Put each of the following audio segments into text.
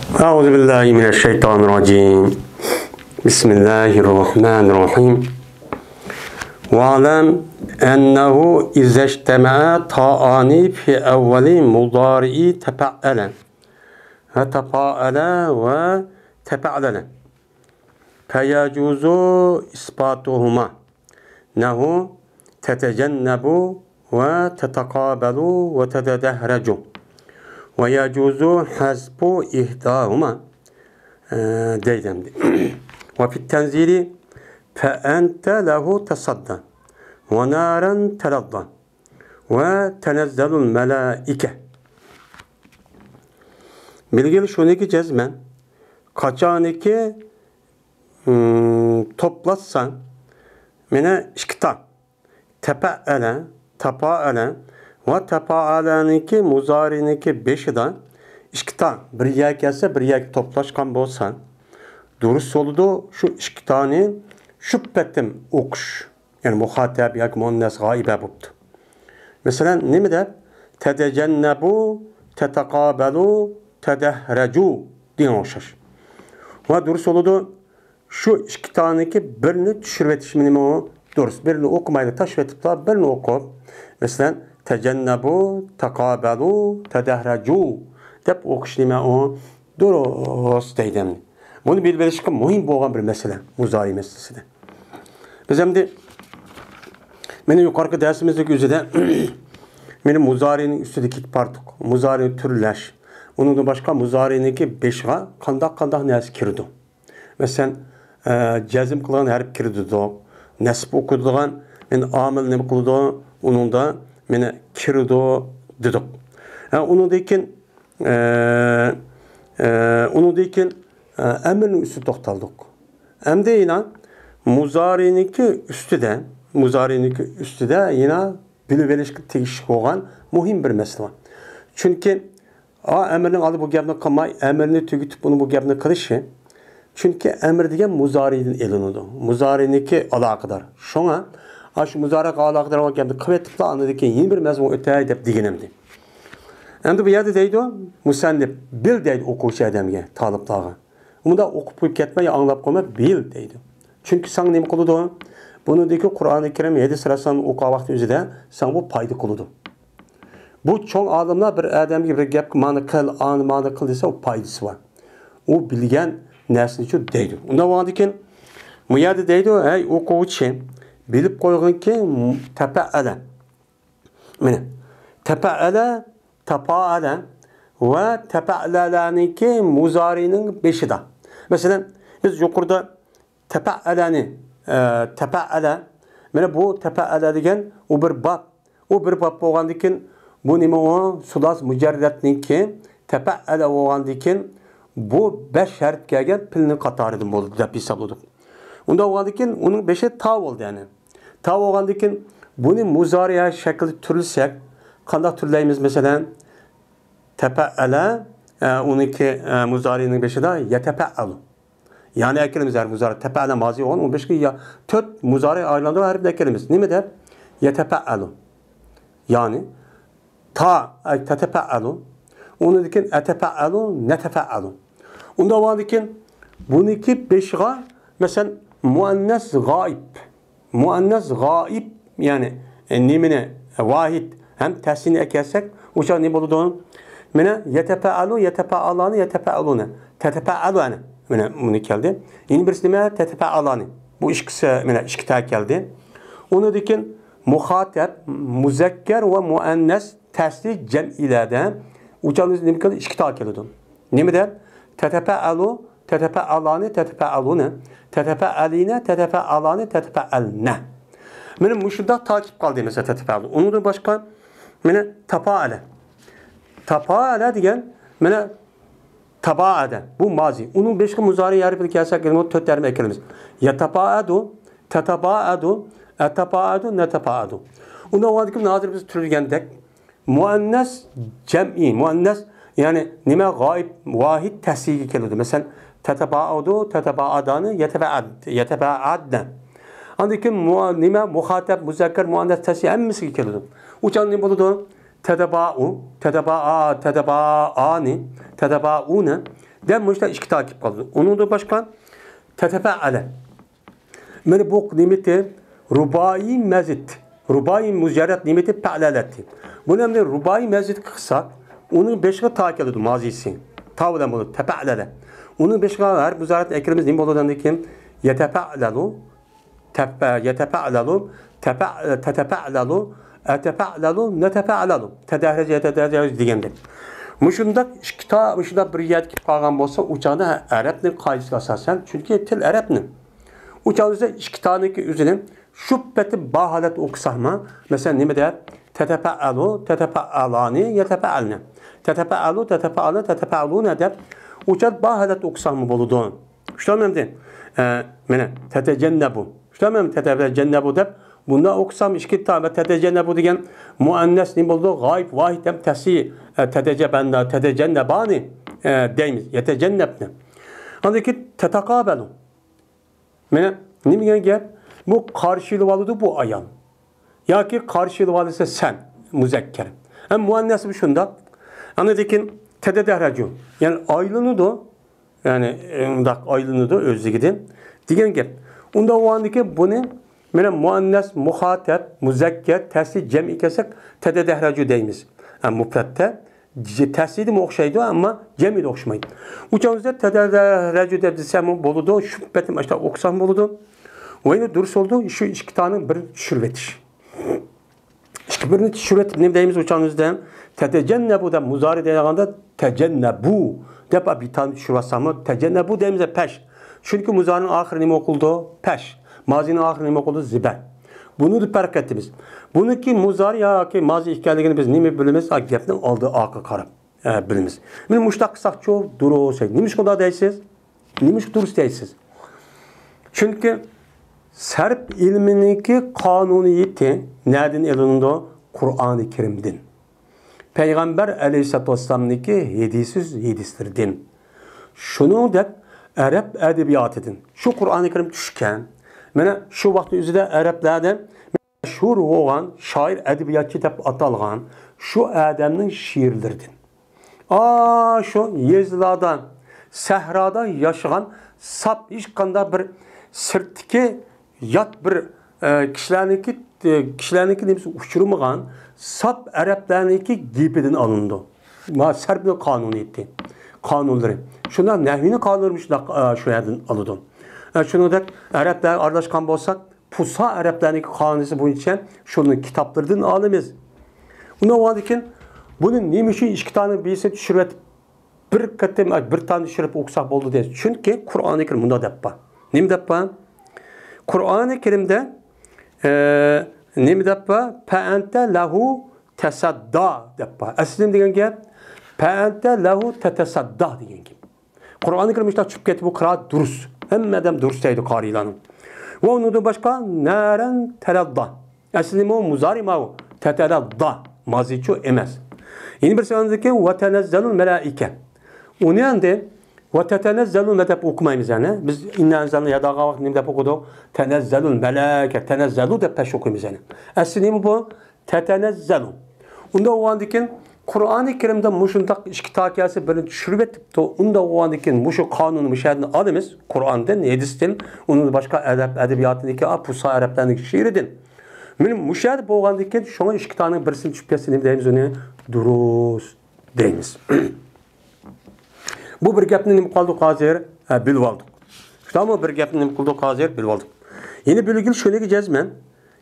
أعوذ بالله من الشيطان الرجيم بسم الله الرحمن الرحيم واعلم أنه إذا اجتمع طاءان في أول مضارع تفعل وتفاعل وتفعلل فيجوز إثباتهما أنه تتجنب وتتقابل وتتدهرج ويجوز حسب إحداهما وفي التنزيل فأنت له تصدى ونارا تلظى وتنزل الملائكة bilgili şuniki cezmen kaçaniki toplatsan mene işkita tepe'ele tapa'ele ve tepa'eleniki muzariniki beşida işkita bir yer gelse bir yer toplaşkan bolsan durus oludu şu işkitani şüphetim okuş yani muhateb yak muannes gaibe buptu. Mesela ne mi der? Tedecennebu tetekabelu tedehrecu diye oşar. Ve durus oludu şu işkitaniki birini düşürvetişmini mi o? Durus. Birini okumayla taşvetip da birini okup mesela tecennebu tekabelu tedehrecu dep okuşnime o durus deydem. Bunu bilberişkin muhim boğan bir mesele. Muzari meselesi de. Biz hem de benim yukarıki dersimizdeki üzere benim muzarinin üstündeki partuk, muzarinin türleş. Onun da başka muzariniki beşga kandak nes kirdi. Mesela cezim kılan harf kirdi do. Nesb okuduğun men amil ne kıldı onun da mene kirdi dedik. Onun dekin emrin üstü toxtaldık. Hem de yine muzariniki üstü de yine bilvelişki tegişik olan muhim bir mesele. Çünkü emrinin adı bu gapni qilmay, emrini tugitib bunu bu gapni qilishi. Çünkü emir degan muzariydan elinadi. Muzariniki alaqadar. Şoňa şu muzariga alaqadar olan gapni qilib etibdi, andan keyin yeni bir mazmun o'tay deb deganimdi. Endi bu yerda deydi musannif bil deydi o'quvchi odamga, taliblarga. Unda o'qib qo'yib ketmay, anglab qo'ymay bil deydi. Çünkü sen nima qiladi? Bunidagi Qur'oni Karim 7 surasini o'qigan vaqt o'zida sen bu foyda qiladi. Bu çoğun adamlar bir adamga bir gap ma'ni qil desa o foydasi bor. U bilgan narsani shu deydi. Unda bo'lgandan bu yerda deydi, "Ey o'quvchi, bilib qo'yginki tafa'ala." Mana tafa'ala, tafa'ala va tafa'lalaniki muzarining beshida. Masalan, biz yuqorida tafa'alani tafa'ala mana bu tafa'ala degan u bir bab. O bir bab bo'lgandan bu nima o? Sulas mujarratniki tafa'ala bo'lgandan bu 5 şart kelgan pilni qatoridan bo'ldi deb hisobladik. Unda bo'lgandan uning 5i ta bo'ldi yani. Ta bo'lgandan buni muzariya shakli turilsak, qanday turlaymiz masalan? Tafa'ala uniki muzarining 5ida yatafa'alu. Yani eklimiz her muzari tafa'ala mazi olan 15 ya 4 muzari aylandığı harf eklimiz. Nima deb? Yatafa'alu. Yani ta tetefa'alu. Onu dikin etefa'alu netefa'alu. Onda var dikin buniki beşga mesela muannas gaib. Muannas gaib yani nimine vahid hem tesini ekersek uçak ne buldu onun? Mene yetefa'alu yetefa'alani yetefa'aluna. Tetefa'alana. Mene bunu geldi. Yeni birisi nime tetefa'alani. Bu işkisi mene işkita geldi. Onu dikin muhateb, muzekker ve muannes tesli cem'ilerde uçağınız ne kadar işkita keledi. Ne mi der? Tetefa'alu, tetefa'alani, tetefa'alune, tetefa'aline, tetefa'alani, tetefa'alne. Benim müşrida takip kaldı mesela tetefa'alu. Onun da başka mene tapa'ale. Tapa'ale diyen mene taba'ade. Bu mazi. Onun beşki muzari yarı kelsek kelime tört terime ekelimiz. Yatapa'adu, tetaba'adu, etapa'adu, netapa'adu. Onda o adıkım nazır biz türlügendek. Muannes cem'i, muannes yani nime gaib, vahid tehsiki keludi. Mesela teteba'adu, teteba'adanı, yeteba'adne. Andaki nime muhateb, muzakker, muannes tehsiki emmisi keludi. Uçan ne buludu? Tedeba'u, tedeba'a, tedeba'ani, tedeba'une, Dem bu işte iki takip kaldı. Onun da başka tetefe'ale. Yani bu nimeti rubai mezit. Rubai mücerret nimeti pe'leletti. Bu nemde rubai mezit kısa. Onun beşine takip ediyordu mazisi. Tavdan bunu tefe'lele. Onun beşine her mücerret ekremiz nim olduğundan ki yetefe'lelu yetefe'lelu tetefe'lelu etefe'lelu netefe'lelu tedahrece degendir. Muşunda kitap muşunda bir yer ki kalgan bolsa uçağında Arap'ın kaydesi asasen çünkü til Arap'ın. Uçağınızda iki taneki üzerine şüpheti bahalet okusahma mesela ne der? Tetefe'alu tetefe'alani yetefe'alne. Tetefe'alu tetefe'alne tetefe'alune der. Uçak bahalet okusahma boludu. İşte memnun. Mene tetecennebu. İşte memnun tetecennebu der. Bunda okusam iki tane tetecennebu diyen muannes ne buldu? Gayb vahid dem tesi tetecennebani deyimiz. Yetecennebne. Andaki tetekabelu. Mene ne bileyim gel? Bu karşılıvalıdır bu ayan. Ya ki karşılıvalısı sen müzekker. Hem muannesi bu şunda. Anladıkin tededehrecu. Yani aylını da yani aylını da özlü gidin. Diyen gel. Onda o andaki bunu mene muannes muhatep müzekker tesi cem'i kesek tededehrecu deyimiz. Yani müfrette tesidi mi okşaydı ama cem'i de okşamayın. Uçağımızda tededehrecu dedisem boludu. Şüphetim işte okusam boludu. O yine dürüst oldu. Şu iki tane bir şürvetiş. İşte birini şürvet ne deyimiz uçağımızda tetecennebu da muzari deyağında tecennebu depa bir tane şurvasamı tecennebu deyimize peş. Çünkü muzarinin ahir nime okuldu peş. Mazinin ahir nime okuldu ziber. Bunu da fark ettimiz. Bunu ki muzari ya ki mazi hikayelerini biz nime bilimiz gepten aldığı akı karab bilimiz. Benim muştak kısak çok duru şey. Nimiş kadar değilsiz? Nimiş duruz değilsiz? Çünkü Serp ilminiki kanuniyeti nereden elinde? Kur'an-ı Kerim'den. Peygamber aleyhissalatü vesselam'nınki hedistirden. Şunu da Arap edebiyatıdın. Şu Kur'an-ı Kerim düşken, mana şu vakti üzerinde Araplardan meşhur olan şair edebiyatçı deb atalgan şu adamның şiirlerinden. Şu Yezladan, Sahrada yaşayan sap hiç kanda bir sirtki yat bir kişilerniki neyse uçurmagan sap Araplarniki gibiden alındı. Ma Serp'in kanuniyeti. Kanunları. Şunlar nehvini kanunlarmış da şu yerden alındı. Şunu da Araplar ardaşkan bolsak pusa Araplarniki kanunisi bunun için şunun kitaplarından alımız. Buna vardıkken bunun neymişi iki tane birisi düşürüp bir tane düşürüp okusak oldu diye. Çünkü Kur'an-ı Kerim bunda deppa. Ne deppa? Kur'an-ı Kerim'de ne deppa? Pe'ente lehu tesadda deppa. Aslında diyen ki pe'ente lehu tetesadda diyen ki. Kur'an-ı Kerim işte çıkıp bu kıraat durus. Hem adam durus deydi karilanın. Ve onun da başka naren teladda. Aslında o muzari ma teteladda. Maziço emez. Yeni bir sözünde ki ve tenezzelul melaike. O ne ande? Ve tetenezzelul medep okumayımız yani. Biz inna enzelna ya da gavak nimdep okuduk. Tenezzelul melaike. Tenezzelu de peş okuyumuz yani. Aslında bu tetenezzelu. Onda o andikin Kur'an-ı Kerim'de muşundak işki takiyası böyle düşürüp onda o andikin muşu kanunu müşahedini alımız Kur'an'dan, hadisten, onun başka edebiyatındaki apusa Araplarındaki şiiridin. Benim müşahede boğandaki şuna iki tane birisinin şüphesini deyimiz onu duruz deyimiz. Bu bir gapni nim kaldı hazır bilip aldık. İşte ama bir gapni nim kaldı hazır bilip aldık. Yeni bilgili şöyle gideceğiz men.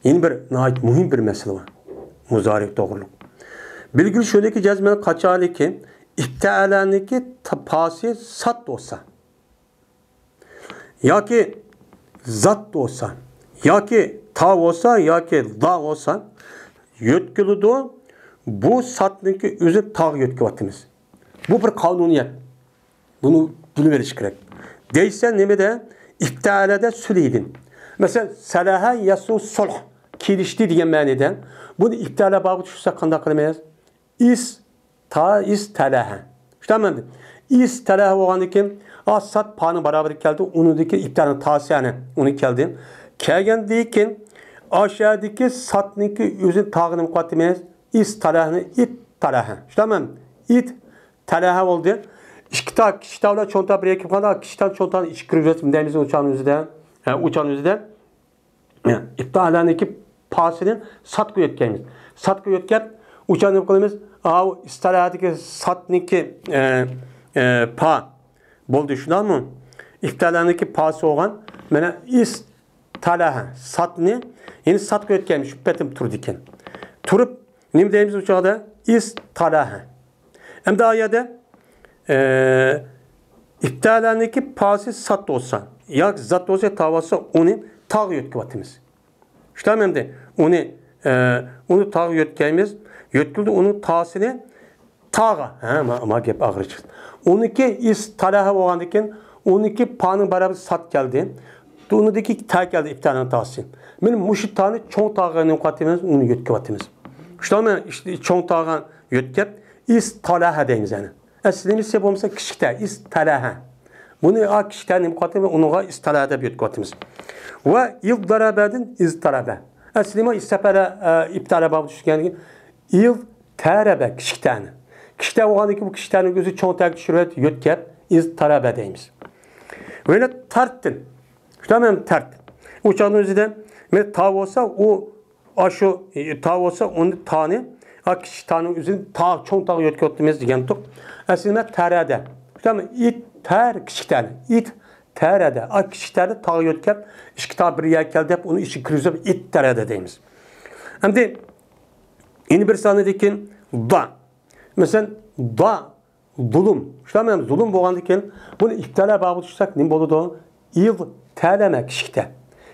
Yeni bir nihayet mühim bir mesele var. Muzari doğruluk. Bilgili şöyle gideceğiz men kaçalı ki İptialaniki tapası sat olsa. Ya ki zat olsa. Ya ki tav olsa ya ki dağ olsa yetkili de bu satniki özü tağ yetkilivatimiz. Bu bir kanuniyet. Bunu bilmeliyiz gerek. Değilse ne de İptialede süleydin. Mesela salaha yasu sulh kilişti diye maniden bunu iptala bağlı düşürse kanda kılmayız. İstalaha. İşte anladım. İstalaha olan kim? Sat panı beraber geldi. Onundaki iptalın tasiyane onu geldi. Kelgen değil ki aşağıdaki satniki özün tağını mukaddemeyiz. İstalahını it talaha. İşte anladım. İt talaha oldu. İşkita kişitavla çonta bir ekip kadar kişitan çontanın iç kırıcısı deyimiz uçağın yüzüde. Uçağın yüzüde. İptalaniki pasını satkı yetkemiz. Satkı yetkep uçağın yapılımız istirahatiki satniki pa bol düşünür mü? İptalaniki pası olan mene istalaha satni yeni satkı yetkemiz şüphetim turdiken. Turup nim deyimiz uçağda istalaha. Hem de ayada İptalaniki pası sat olsa ya zat olsa tavası onu tağ yetkimiz. İşte hem de onu tağ yetkimiz yetkildi onun tasını tağa ama gep ağır çıktı. 12 istalaha olandiken 12 panın beraber sat geldi. Onudaki ta geldi iptalanın tası. Benim muşit tane çoğun tağının katimiz onu yetkimiz. İşte ama işte çoğun tağın yetkip istalaha deyimiz yani. Aslında ise bu mesela kişide istalaha. Bunu a kişiden mukatime onuğa istalada bir yetkimiz. Ve yıl darabedin istalabe. Aslında istapara iptala bağlı düşken yıl terebe kişiden. Kişide oğandaki bu kişilerin gözü çoğun tek şüret yetkip istalabe deyimiz. Böyle tarttın. İşte hemen tarttın. Uçağın özüde ve tav olsa o aşı tav olsa onu tane kişi tane üzerinde tağ çoğun tağ yetkimiz diyen tuk. Aslında terede. İşte hemen it ter kişiden. It terede. Kişilerde tağ yetkip işkita bir yer geldi hep onu işi kırızıp it terede deyimiz. Hem de yeni bir sahnedeki da. Mesela da zulüm. İşte hemen zulüm boğandaki bunu iptala bağlı tutsak ne bolu İl terleme kişide.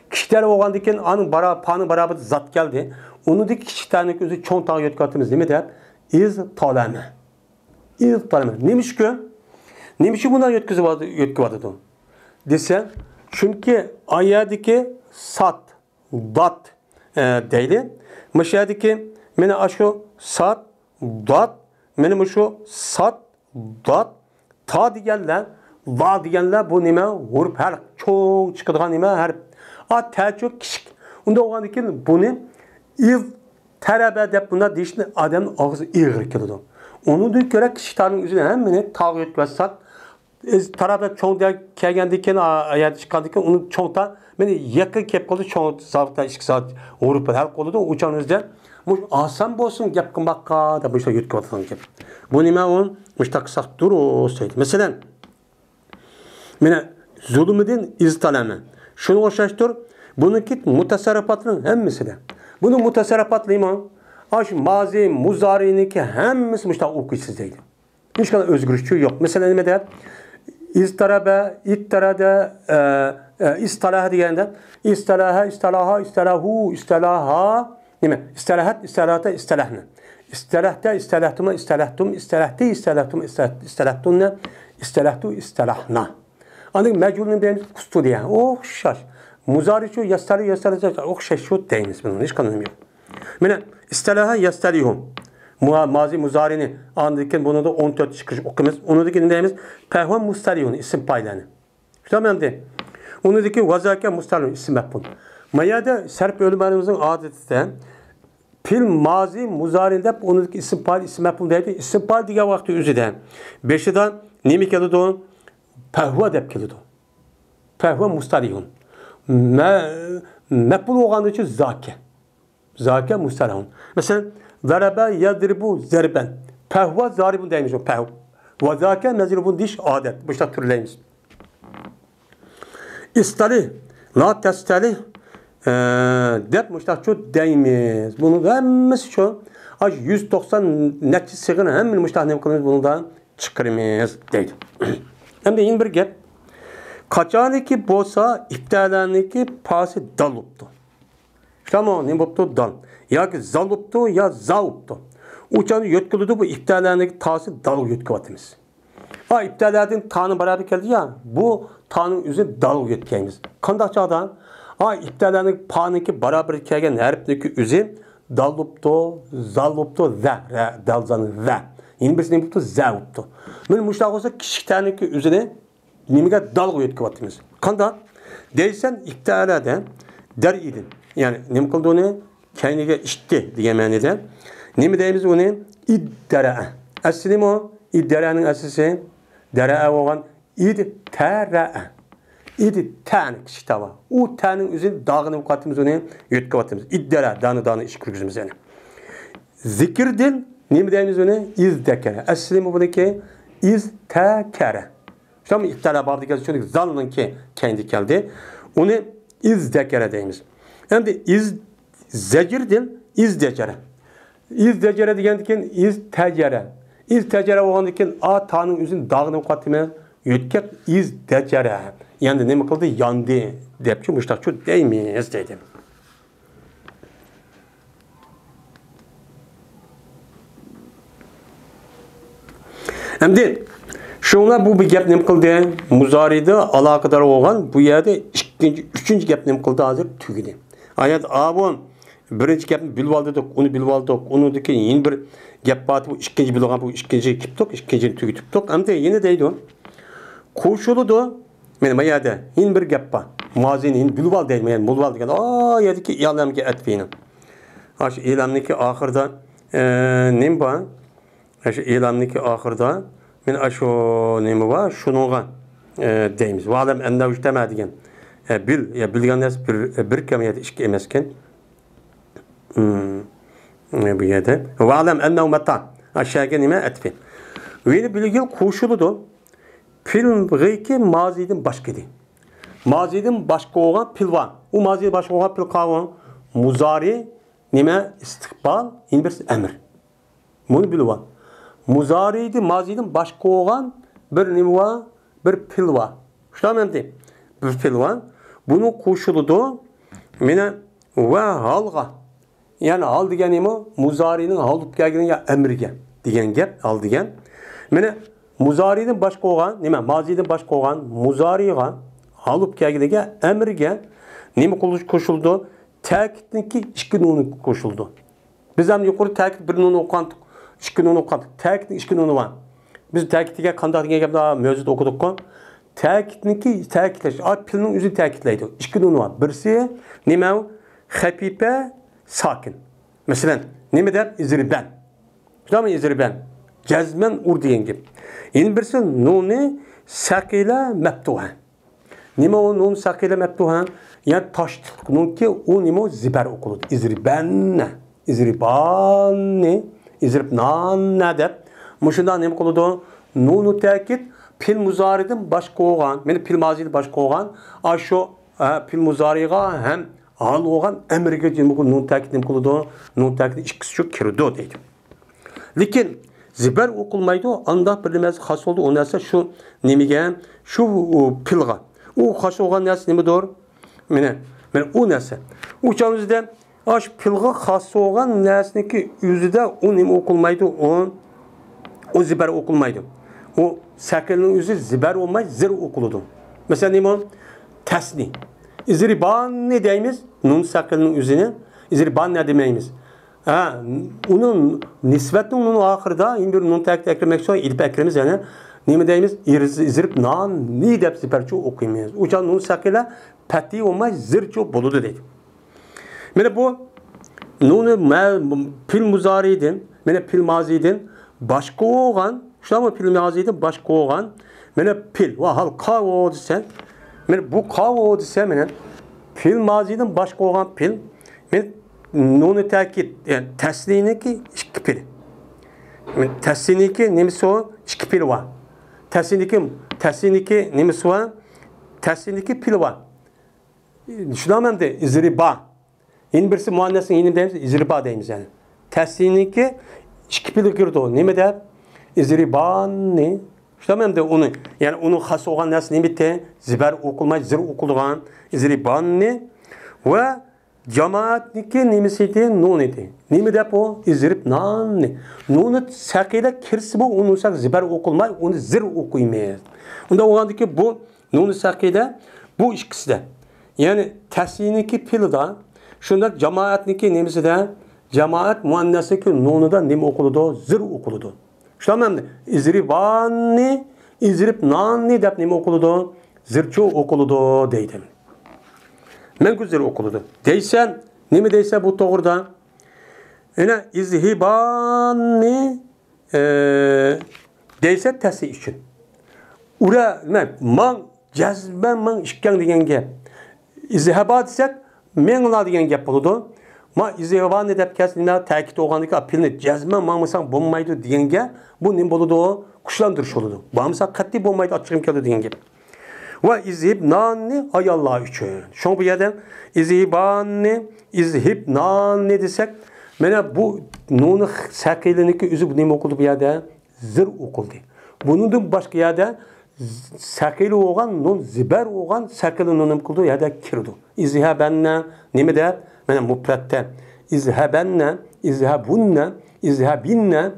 Kişiler oğandaki anın panın beraber zat geldi. Onu dik kişilerin gözü çoğun tağ yetkatımız değil mi de? İz taleme. İz taleme. Neymiş ki? Neymiş ki bundan yetkisi vardı. Dese çünkü ayadaki sat, dat değil. Meşyadaki mene aşu sat, dat, mene şu sat, dat, ta diyenler, va diyenler bu nime vurup her çok çıkıdığan nime her ta çok kişik. Onda o anki bunu il terebe de buna dişli adamın ağzı ağır kıldı. Onu da göre kişilerin üzerine hemen tağ etmezsek tarafta çoğun da kelgendiyken ayet çıkardıkken onu çoğun da beni yakın kep oldu çoğun saatte 2 saat vurup her kolu da uçağın üzerinde muş asan bolsun gap kımakka da bu işte yutku atan kep. Bu nime on müştaksak dur o söyledi. Mesela mene zulümden iztaleme. Şunu oşaştır. Bununki mutasarrıfatının hemmisi de. Bunun mutasarrıfatlı iman mazi muzariniki hemmisi müştak okuyusuz değil. Hiç kadar özgürlükçü yok. Mesela ne der? İstarabe, ittarada, istalaha diyende istalaha, istalaha, istalahu, istalaha değil mi? İstalahat, istalahata, istalahna. İstalahta, istalahtuma, istalahtum, istalahti, istalahtum, istalahtunna, istalahtu, istalahna. Ancak mecbulun deyimiz kustu diye. Oh şaş. Muzariçu yastari, oh şaşut deyimiz bunun. Hiç kanım yok. Mene istalaha yastarihum. Mazi muzarini andırken bunu da 14 çıkış okuyumuz. Onu da deyimiz pehvan mustarihun isim paylarını. Tamam de. Onu da vazake mustarihun isim yapın. Mayada serp ölümanımızın adeti pil mazi muzarinde onu da isim pay isim yapın deydi. İsim pay diye vakti üzüden. Beşidan nemi keldi o pehva dep keldi o. Pehvan mustarihun. Mepul oğanı için zake. Zake mustarihun. Mesela zarabe yadribu zerben. Pehva zaribun deymiş o pehv. Ve zake mezribun diş adet. Bu işte türleyimiz. İstali. La testali. Dep müştahçu deyimiz. Bunu da hemmesi şu. 190 netçi sığın hemen müştah nemkimiz bunu da çıkarımız deydi. Hem de yine bir gep. Kaçaniki bolsa iptalaniki pası daluptu. Tamam ne boptu dal. Ya ki zaluptu ya zauptu. Uçanı yetkilidu bu iptalaniki tası dal yetkilivatımız. İptaladın tanı beraber geldi ya. Bu tanın üzerinde dal yetkimiz. Kandakçadan iptalaniki paniki beraber gelgen herpteki üzü daluptu, zaluptu, dalzanı ve. Yine birisi ne boptu zauptu. Benim müştak olsa kişitaniki üzerine nimige dal yetkilivatımız. Kandak değilsen iptalada der idin. Yani ne kıldı onu? Kendine içti diyemeninden. Ne mi deyimiz onu? İddara. Aslında o iddaranın asısı dere olan idtere. İdtene kitaba. O tenin üzerinde dağını ukatımız onu yötkü atımız. İddere danı iş kürgüzümüz yani. Zikirdil ne mi deyimiz onu? İzdekere. Eslimu buradaki iztekere. İşte ama iftara babdı geldi. Çünkü zalının ki kendi geldi. Onu izdekere deyimiz. Yani zekirdil izdekere. İzdekere diyendikken iztecere. İztecere olandikken a tanın üzerinde dağını ukatımız yötkü izdekere. Yani ne mi kıldı? Yandı. Deyip ki müştak çok deyimiz dedim. Şimdi şuna bu bir gap nem kıldı? Muzaride alakadar olan bu yerde üçüncü gap nem kıldı hazır tügüdü. Ayet abon birinci gap bilvaldık, onu bilvaldık, onu deki yeni bir gap batı bu ikinci bilgan bu ikinci kiptok, ikinci tügütüptok. Hem de yeni deydi o. Koşulu da benim ayette yeni bir gap var. Mazinin bilval değil mi? Yani bulval diken. Yediki ilamki etfinin. Aş ilamniki ahırda nem var? Aş ilamniki ahırda men aşo nemi var? Şunuğa deyimiz. Valem ende uçtema digen. Bilgen nes bir kemiyet işki emesken. Bu yerde. Valem ende umata. Aşağıya neme etfin. Ve bilgen koşulu da film gıyki mazidin başkedi. Mazidin başka olan pil var. O mazidin başka olan pil kavan. Muzari nime istikbal in bir emir. Bunu bil var. Muzariydi mazidin başka olan bir nime var, bir pil var. Şutam emdi. Bir pil var. Bunun koşulu da mine ve halga. Yani hal digen nime muzarinin halıp gelginin ya emirge digen gep hal digen. Mine muzariyden başka olan, nime maziden başka olan muzariye halıp kelgidege emirge nime koşuldu? Tekitninki iki nunu koşuldu. Biz hem yukarı tekit bir nunu okandık, iki nunu okandık. Tekitin iki nunu var. Biz tekitike kandak diye daha mevcut okuduk kon. Tekitninki tekitleş. Pilinin üzü tekitleydi. İki nunu var. Birisi nime hapipe sakin. Mesela nime der? İzriben. Tamam mı izriben? Cezmen ur diyen gibi. Yeni birisi nuni sakile meptuha. Nima o nun sakile meptuha? Yani taştık nun ki o nima ziber okulu. İzriben, izribanne, izribnanne de. Muşundan nima okulu nunu tekit pil muzaridin başka olan, yani pil mazidin başka olan, aşo pil muzariga hem al olan emrige nima okulu nun tekit nima okulu nun tekit işkisi çok kirdo deydim. Lakin ziber okulmaydı anda bir nemesi has oldu. O neyse şu nemige şu pilga. O has olan neyse nemi doğru? Mene o neyse. Uçağımızda aş pilga has olan neyse ki yüzde o nemi okulmaydı. O ziber okulmaydı. O sakilin yüzü ziber olmay zir okuludu. Mesela nemi tesni. İzriban ne deyimiz? Nun sakilin yüzüne. İzriban ne demeyimiz? Onun nisbetli onun ahırda yine bir nun tek eklemek sonra idip eklemiz yani ne deyimiz izirip nan ni dep siperçu okuymayız. Uçan nun sakile pati olmaz zirçu buludu dedi. Mene bu nunu pil muzaridin, mene pil mazidin başka olan, şu ama pil mazidin başka olan mene pil ve hal kavo dese mene bu kavo dese mene pil mazidin başka olan pil mene nunu tekit yani tesliniki iki pil. Tesliniki nemisi o iki pil var. Tesliniki nemisi var. Tesliniki pil var. Şuna hem de izriba. Yeni birisi muannesin yeni deyimiz izriba deyimiz yani. Tesliniki iki pil girdi o. Nemi de izriban ne? Şuna hem de onu yani onun has olan nesli nemi ziber okulmay zir okulduğun izriban ne? Ve cemaatniki nimisiydi nun idi. Nimi dep o izrip nan. Nunu sakile kirsi bu onu sak ziber okulmay onu zir okuymayız. Onda oğandaki bu nunu sakile bu ikisi de. Yani tesliniki pilda şunda cemaatniki nimisi de cemaat muannasiki nunu da nim okuludu zir okuludu. Şu tamam izribanni izrip nanni dep nim okuludu zirçu okuludu deydim. Men güzel okuludu. Deysen, ne mi deyse bu doğrudan? Yine izhibanni deyse tesi için. ura man jazban man ishkan degan gap. İzhaba desek menla degan gap bo'ladi. Ma izhaba ne deb kelsa ta'kid olgandiki apilni jazman mangmasang bo'lmaydi deganga bu nima bo'ladi? Kuchlandirish bo'ladi. Bo'lmasa qat'iy bo'lmaydi, ochig'im keladi degan gap. Va izhib nanni ayollar uchun. Şu bu yerda izhibanni izhib nanni desek, mana bu nuni saqiliniki o'zi nima o'qildi bu yerda? Zir o'qildi. Bundan boshqa yerda sakili olgan nun ziber olgan sakili nunum kıldı ya da kirdi. İzhabanna nima deb? Mana mufratda izhabanna, izhabunna, izhabinna,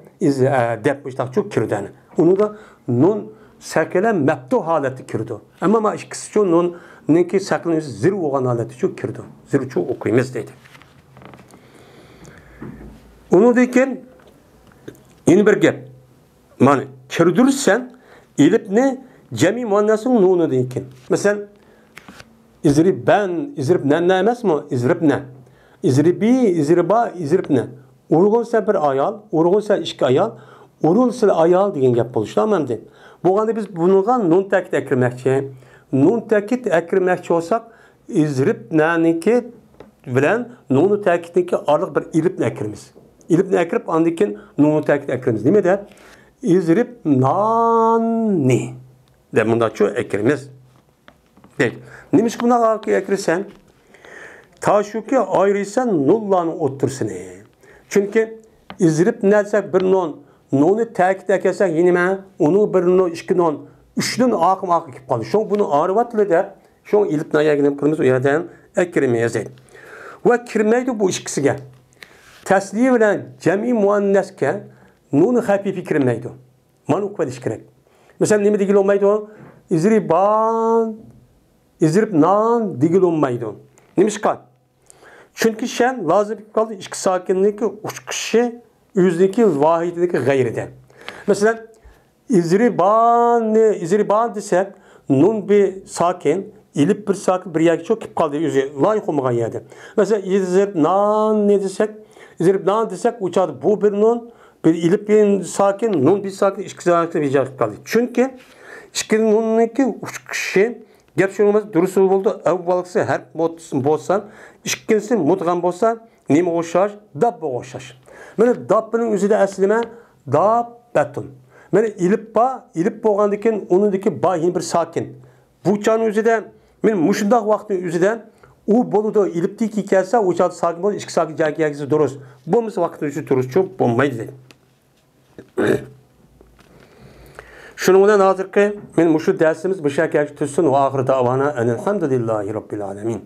deb mustaq çok kirdani. Onu da nun sakile mabtu halati kirdi. Ama ma ikkisi şu nun neki sakilin zir olgan halati çok kirdi. Zir çok okuymiz dedi. Onu deyken yeni bir gap. Mani kirdirsen İlip ne? Cemi muannasın nunu deyken. Mesela izrib ben, izrib ne emez mi? İzrib ne? İzribi, izriba, izrib ne? Urgunsa bir ayal, urgunsa iki ayal, urgunsa ayal deyen gap buluştu. Tamam değil. Bu anda biz bununla nun tekit ekirmekçi. Nun tekit ekirmekçi olsak izrib neniki bilen nunu tekitniki artık bir ilip ne ekirimiz. İlip ne ekirip andikin nunu tekit ekirimiz. Değil mi de? İzrib nanni. De bunda çok ekrimiz. Değil. Neymiş buna ekrirsen? Ta şu ki ayrıysan nullanı otursun. Çünkü izrib nersek bir non. Nonu tekit ekersek yine onu bir non, iki non. Üçlün akım akıp kalır. Şu bunu ağrıvatlı der. Şu ilip naya gidip kılımız o yerden ekrimeyez. Ve kirmeydi bu ikisi gel. Tesliye ile cemi muanneske nunu hafifi kirmeydi. Manuk ve dişkirek. Mesela ne mi digil olmaydı o? İzriban, izrib nan digil olmaydı. Neymiş kal? Çünkü şen lazım kaldı iki sakinliği uçkışı yüzdeki vahidindeki gayride. Mesela izriban desek nun bir sakin, ilip bir sakin bir yer çok kip kaldı yüzü layık olmayan yerde. Mesela izrib nan ne desek? İzrib nan desek uçadı bu bir nun. Bir ilip bir sakin, nun bir sakin, iki sakin bir cevap kaldı. Çünkü iki nun'unki üç kişi gap şu olmaz, dürüst oldu. Evvalıksı her modsun bolsan, ikincisi mudgan bolsa, nime oşar, dabba oşar. Mene dabbının üzerinde aslime dabbetun. Mene ilip boğandikin, onundaki bahin bir sakin. Bu çağın üzerinde, men muşundak vaktin üzerinde, o boluda iliptik hikayesi, o çağda sakin bolu, iki sakin hikayesi duruz. Bu mesela vaktin üzerinde duruz, çok bombaydı dedi. Şunun bilan hozirgi men shu darsimiz bu shaklga tushsin va oxir davona alhamdulillahi robbil alamin.